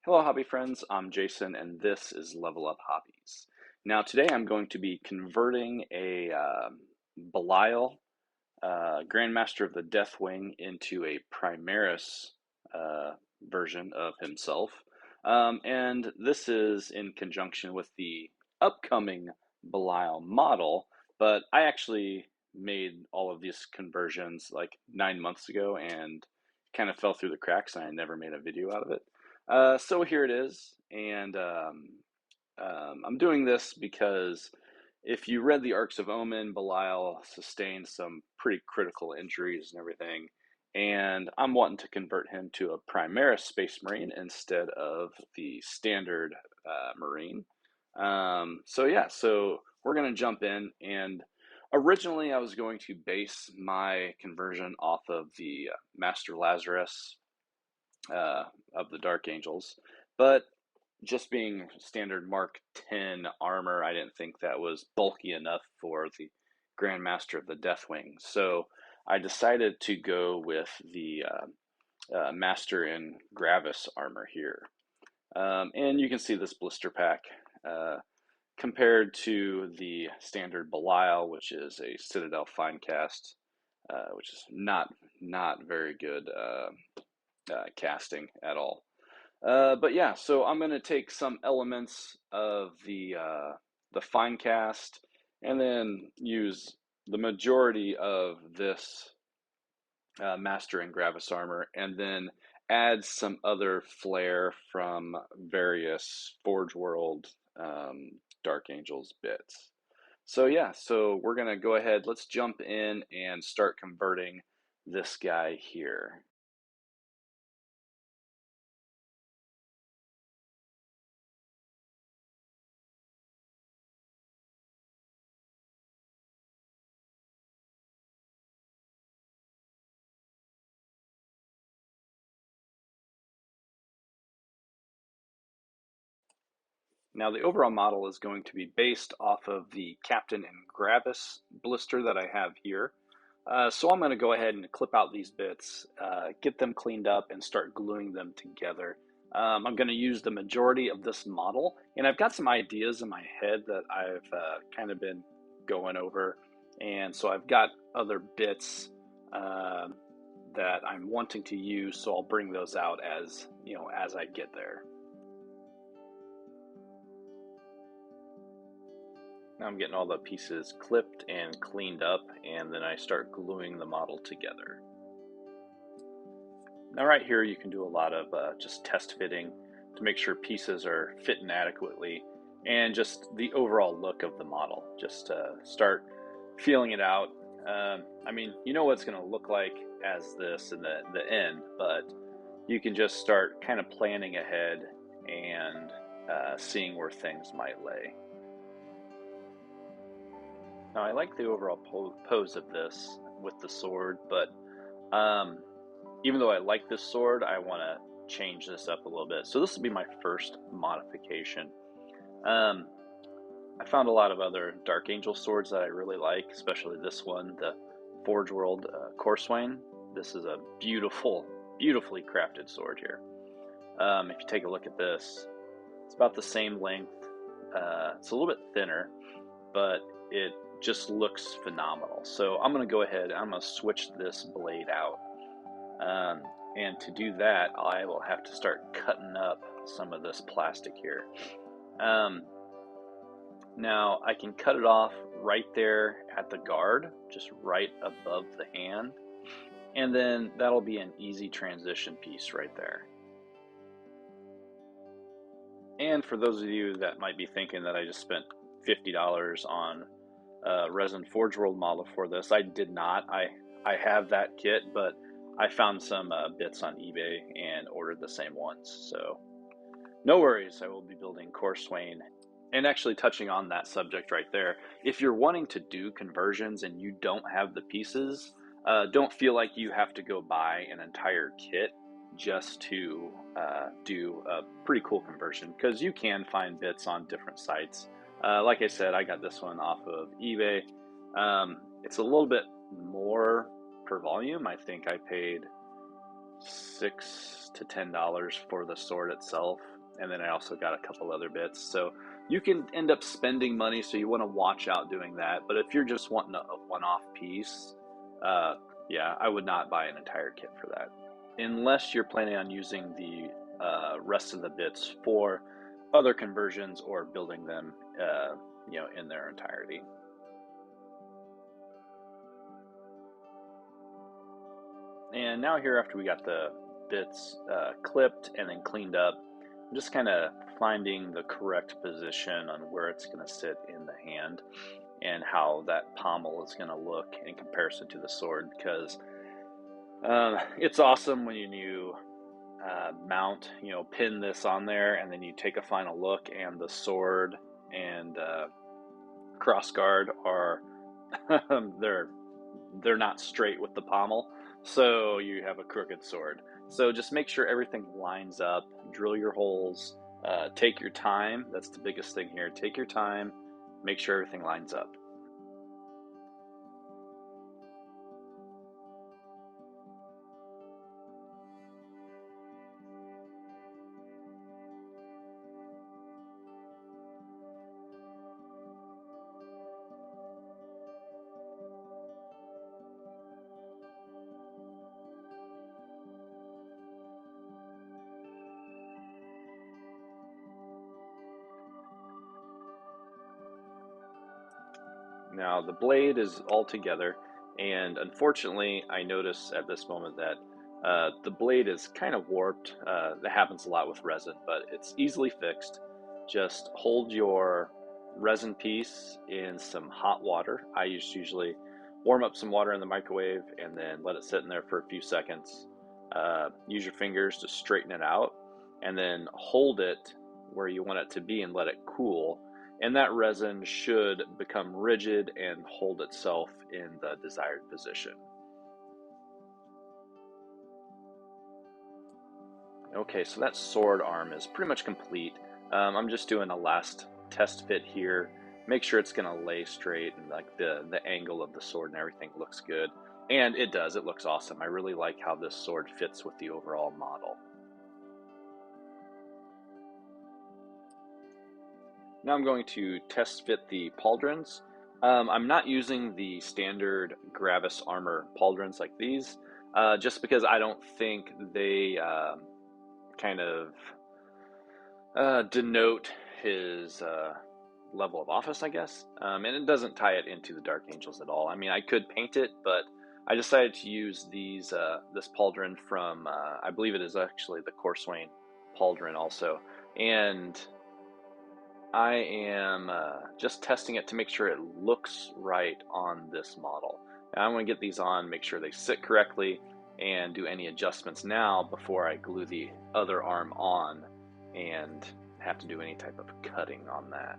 Hello, hobby friends. I'm Jason, and this is Level Up Hobbies. Now, today I'm going to be converting a Belial, Grandmaster of the Deathwing, into a Primaris version of himself. And this is in conjunction with the upcoming Belial model, but I actually made all of these conversions like 9 months ago and kind of fell through the cracks, and I never made a video out of it. So here it is, and I'm doing this because if you read the Arcs of Omen, Belial sustained some pretty critical injuries and everything, and I'm wanting to convert him to a Primaris Space Marine instead of the standard Marine. So we're gonna jump in, and originally I was going to base my conversion off of the Master Lazarus uh, of the Dark Angels, but just being standard Mark 10 armor, I didn't think that was bulky enough for the Grandmaster of the Deathwing. So I decided to go with the Master in Gravis armor here. And you can see this blister pack compared to the standard Belial, which is a Citadel fine cast, which is not very good casting at all. But yeah, so I'm going to take some elements of the fine cast and then use the majority of this Master and Gravis armor, and then add some other flair from various Forge World Dark Angels bits. So yeah, so we're going to go ahead, let's jump in and start converting this guy here. Now the overall model is going to be based off of the Captain and Gravis blister that I have here. So I'm going to go ahead and clip out these bits, get them cleaned up, and start gluing them together. I'm going to use the majority of this model, and I've got some ideas in my head that I've kind of been going over, and so I've got other bits that I'm wanting to use, so I'll bring those out as as I get there. Now I'm getting all the pieces clipped and cleaned up, and then I start gluing the model together. Now right here you can do a lot of just test fitting to make sure pieces are fitting adequately, and just the overall look of the model. Just start feeling it out. I mean, you know what it's going to look like as this in the end, but you can just start kind of planning ahead and seeing where things might lay. Now, I like the overall pose of this with the sword, but even though I like this sword, I want to change this up a little bit. So this will be my first modification. I found a lot of other Dark Angel swords that I really like, especially this one, the Forge World Corswain. This is a beautifully crafted sword here. If you take a look at this, it's about the same length. It's a little bit thinner, but it just looks phenomenal. So I'm going to go ahead, I'm going to switch this blade out. And to do that, I will have to start cutting up some of this plastic here. Now I can cut it off right there at the guard, just right above the hand. And then that'll be an easy transition piece right there. And for those of you that might be thinking that I just spent $50 on resin Forge World model for this, I did not. I have that kit, but I found some bits on eBay and ordered the same ones. So no worries, I will be building Corswain. And actually touching on that subject right there, if you're wanting to do conversions and you don't have the pieces, don't feel like you have to go buy an entire kit just to do a pretty cool conversion, because you can find bits on different sites. Like I said, I got this one off of eBay. It's a little bit more per volume. I think I paid $6 to $10 for the sword itself, and then I also got a couple other bits. So you can end up spending money, so you want to watch out doing that. But if you're just wanting a one-off piece, yeah, I would not buy an entire kit for that, unless you're planning on using the rest of the bits for other conversions or building them, in their entirety. And now here, after we got the bits clipped and then cleaned up, I'm just kind of finding the correct position on where it's going to sit in the hand and how that pommel is going to look in comparison to the sword, because it's awesome when you mount, pin this on there, and then you take a final look and the sword and crossguard are they're not straight with the pommel, so you have a crooked sword. So just make sure everything lines up, drill your holes, take your time. That's the biggest thing here. Take your time, make sure everything lines up. Now the blade is all together, and unfortunately I notice at this moment that the blade is kind of warped. That happens a lot with resin, but it's easily fixed. Just hold your resin piece in some hot water. I usually warm up some water in the microwave and then let it sit in there for a few seconds. Use your fingers to straighten it out, and then hold it where you want it to be and let it cool, and that resin should become rigid and hold itself in the desired position. Okay, so that sword arm is pretty much complete. I'm just doing a last test fit here. Make sure it's going to lay straight, and like the angle of the sword and everything looks good. And it does, it looks awesome. I really like how this sword fits with the overall model. Now I'm going to test fit the pauldrons. I'm not using the standard Gravis armor pauldrons like these, just because I don't think they kind of denote his level of office, I guess. And it doesn't tie it into the Dark Angels at all. I mean, I could paint it, but I decided to use this pauldron from, I believe it is actually the Corswain pauldron also. And I am just testing it to make sure it looks right on this model. And I want to get these on, make sure they sit correctly, and do any adjustments now before I glue the other arm on and have to do any type of cutting on that.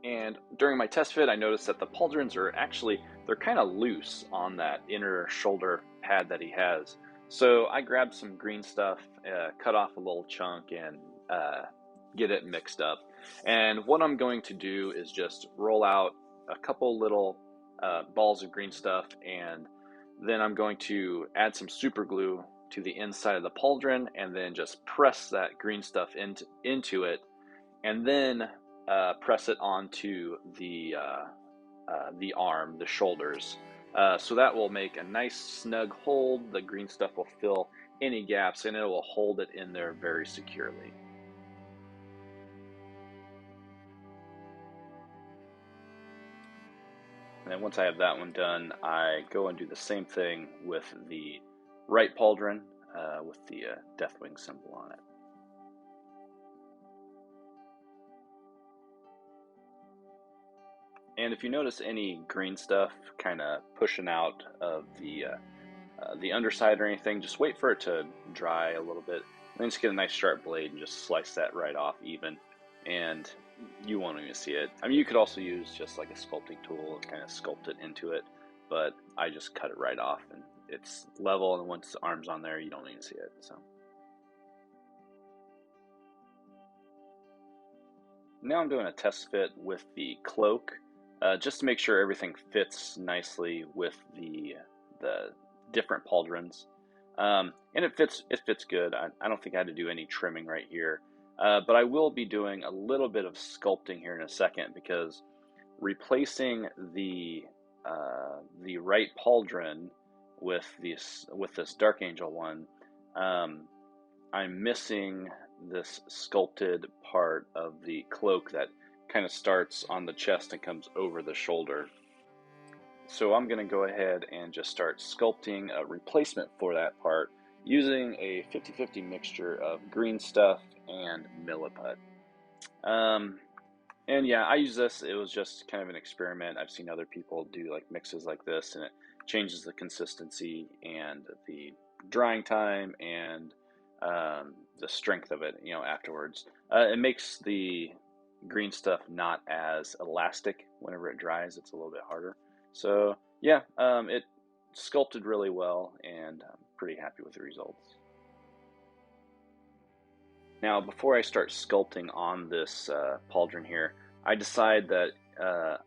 And during my test fit, I noticed that the pauldrons are actually, they're kind of loose on that inner shoulder pad that he has. So I grabbed some green stuff, cut off a little chunk, and get it mixed up. And what I'm going to do is just roll out a couple little balls of green stuff, and then I'm going to add some super glue to the inside of the pauldron, and then just press that green stuff into it, and then press it onto the arm, the shoulders. So that will make a nice snug hold. The green stuff will fill any gaps, and it will hold it in there very securely. And then once I have that one done, I go and do the same thing with the right pauldron with the Deathwing symbol on it. And if you notice any green stuff kind of pushing out of the underside or anything, just wait for it to dry a little bit. And then just get a nice sharp blade and just slice that right off even. And you won't even see it. I mean, you could also use just like a sculpting tool and kind of sculpt it into it. But I just cut it right off, and it's level, and once the arm's on there, you don't even see it. So now I'm doing a test fit with the cloak. Just to make sure everything fits nicely with the different pauldrons. And it fits good. I don't think I had to do any trimming right here. But I will be doing a little bit of sculpting here in a second, because replacing the right pauldron with this Dark Angel one, I'm missing this sculpted part of the cloak that kind of starts on the chest and comes over the shoulder. So I'm going to go ahead and just start sculpting a replacement for that part using a 50-50 mixture of green stuff and milliput. And yeah, I use this. It was just kind of an experiment. I've seen other people do like mixes like this, and it changes the consistency and the drying time and the strength of it, afterwards. It makes the green stuff not as elastic whenever it dries. It's a little bit harder. So yeah, it sculpted really well, and I'm pretty happy with the results. Now, before I start sculpting on this pauldron here, I decide that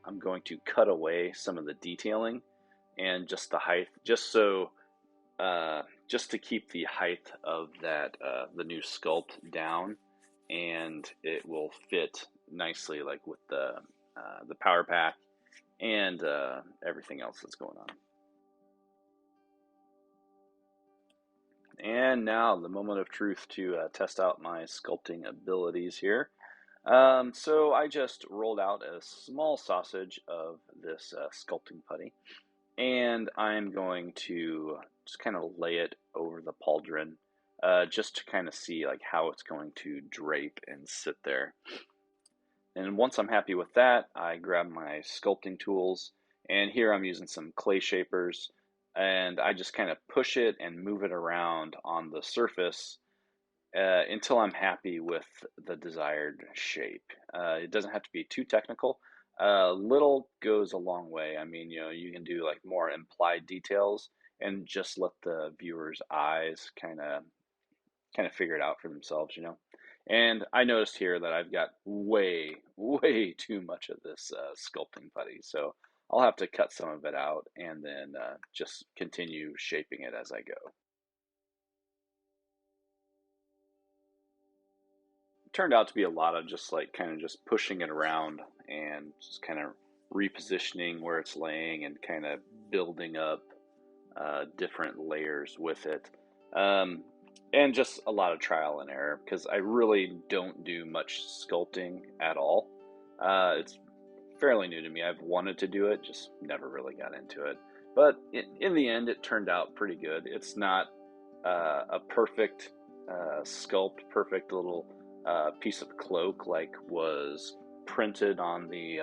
I'm going to cut away some of the detailing and just the height, just to keep the height of that the new sculpt down, and it will fit nicely, like with the power pack and everything else that's going on. And now the moment of truth to test out my sculpting abilities here. So I just rolled out a small sausage of this sculpting putty, and I'm going to just kind of lay it over the pauldron, just to kind of see like how it's going to drape and sit there. And once I'm happy with that, I grab my sculpting tools, and here I'm using some clay shapers, and I just kind of push it and move it around on the surface until I'm happy with the desired shape. It doesn't have to be too technical. Little goes a long way. I mean, you can do like more implied details and just let the viewer's eyes kind of figure it out for themselves. And I noticed here that I've got way, way too much of this sculpting putty, so I'll have to cut some of it out and then just continue shaping it as I go. It turned out to be a lot of just like kind of just pushing it around and just kind of repositioning where it's laying and kind of building up different layers with it. And just a lot of trial and error, because I really don't do much sculpting at all. It's fairly new to me. I've wanted to do it, just never really got into it. But in the end, it turned out pretty good. It's not a perfect sculpt, perfect little piece of cloak like was printed on the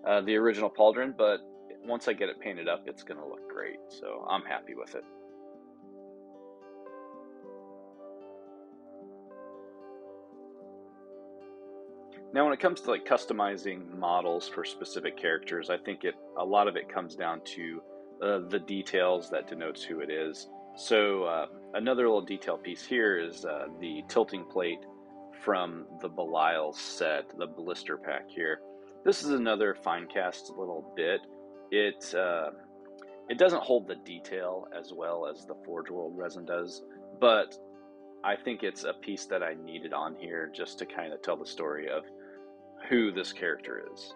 original pauldron, but once I get it painted up, it's going to look great. So I'm happy with it. Now, when it comes to like customizing models for specific characters, I think a lot of it comes down to the details that denotes who it is. So another little detail piece here is the tilting plate from the Beliel set, the blister pack here. This is another fine cast little bit. It doesn't hold the detail as well as the Forge World resin does, but I think it's a piece that I needed on here just to kind of tell the story of who this character is.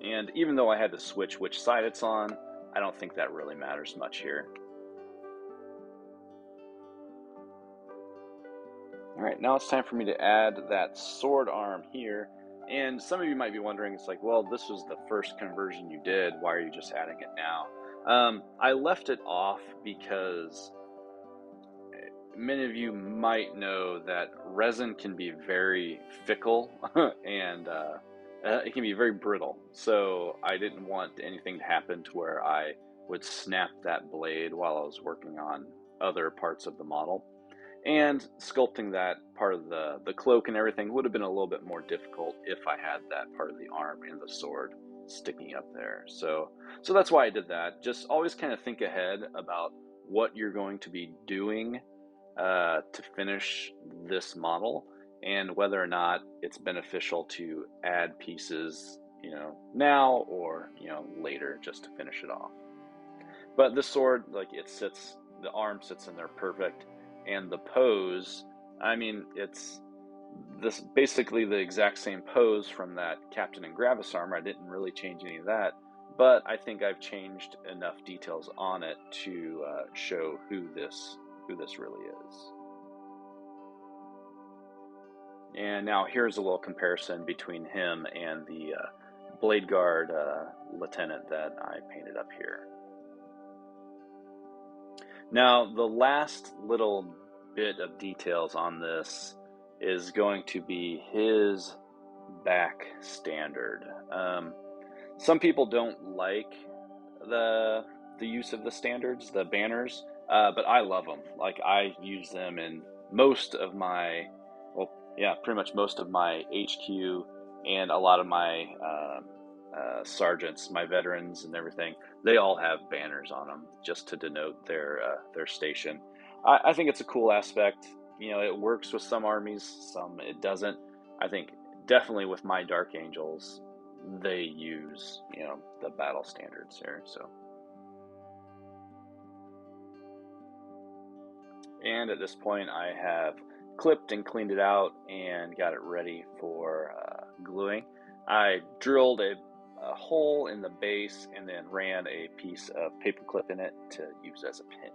And even though I had to switch which side it's on, I don't think that really matters much here. Alright, now it's time for me to add that sword arm here. And some of you might be wondering, it's like, well, this was the first conversion you did, why are you just adding it now? I left it off because many of you might know that resin can be very fickle and it can be very brittle. So I didn't want anything to happen to where I would snap that blade while I was working on other parts of the model. And sculpting that part of the cloak and everything would have been a little bit more difficult if I had that part of the arm and the sword sticking up there. So that's why I did that. Just always kind of think ahead about what you're going to be doing to finish this model, and whether or not it's beneficial to add pieces, now or later, just to finish it off. But this sword, like, the arm sits in there perfect, and the pose, I mean, it's this basically the exact same pose from that Captain and Gravis armor. I didn't really change any of that, but I think I've changed enough details on it to show who this really is. And now here's a little comparison between him and the Blade Guard lieutenant that I painted up here. Now, the last little bit of details on this is going to be his back standard. Some people don't like the use of the standards, the banners, but I love them. Like, I use them in most of my, well, yeah, pretty much most of my HQ and a lot of my sergeants, my veterans and everything. They all have banners on them just to denote their station. I think it's a cool aspect. You know, it works with some armies, some it doesn't. I think definitely with my Dark Angels, they use, you know, the battle standards here. So, and at this point, I have clipped and cleaned it out and got it ready for gluing. I drilled a hole in the base and then ran a piece of paper clip in it to use as a pin.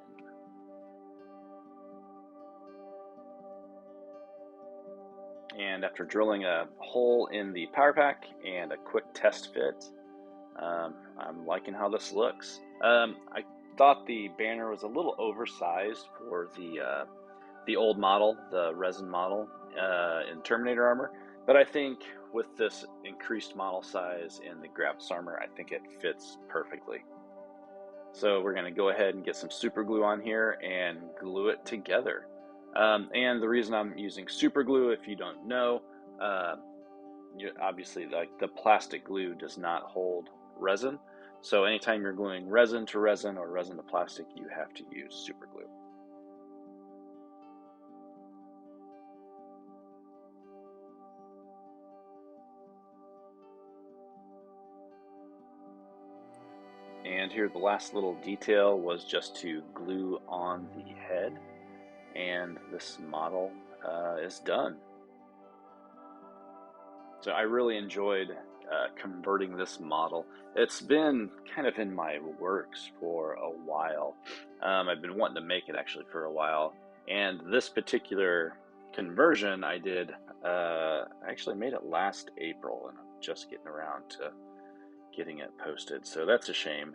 And after drilling a hole in the power pack and a quick test fit, I'm liking how this looks. I thought the banner was a little oversized for the old model, the resin model in Terminator armor, but I think with this increased model size in the Gravis armor, I think it fits perfectly. So we're going to go ahead and get some super glue on here and glue it together. And the reason I'm using super glue, if you don't know, obviously, like, the plastic glue does not hold resin. So anytime you're gluing resin to resin or resin to plastic, you have to use super glue. And here, the last little detail was just to glue on the head, and this model is done. So I really enjoyed converting this model. It's been kind of in my works for a while. I've been wanting to make it actually for a while, and this particular conversion I did, I actually made it last April, and I'm just getting around to getting it posted, so that's a shame.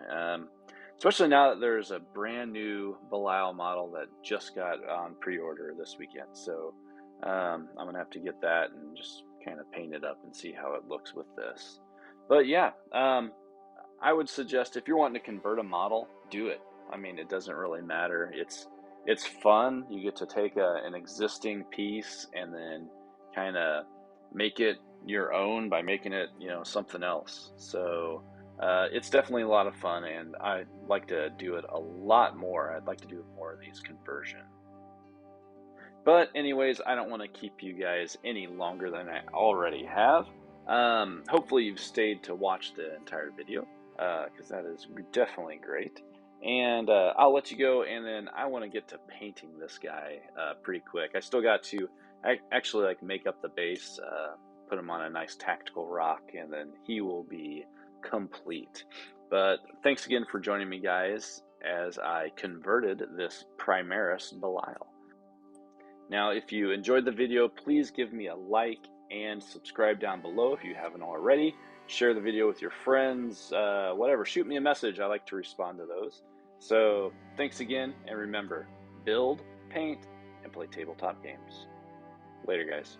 Especially now that there's a brand new Belial model that just got on pre-order this weekend, so I'm gonna have to get that and just kind of paint it up and see how it looks with this. But yeah, I would suggest if you're wanting to convert a model, do it. I mean, it doesn't really matter. It's fun. You get to take an existing piece and then kind of make it your own by making it, you know, something else. So it's definitely a lot of fun, and I'd like to do it a lot more. I'd like to do more of these conversions. But anyways, I don't want to keep you guys any longer than I already have. Hopefully you've stayed to watch the entire video, because that is definitely great. And I'll let you go, and then I want to get to painting this guy pretty quick. I still got to actually, like, make up the base, put him on a nice tactical rock, and then he will be complete. But thanks again for joining me, guys, as I converted this Primaris Belial. Now, if you enjoyed the video, please give me a like and subscribe down below if you haven't already. Share the video with your friends, whatever. Shoot me a message. I like to respond to those. So thanks again, and remember, build, paint, and play tabletop games. Later, guys.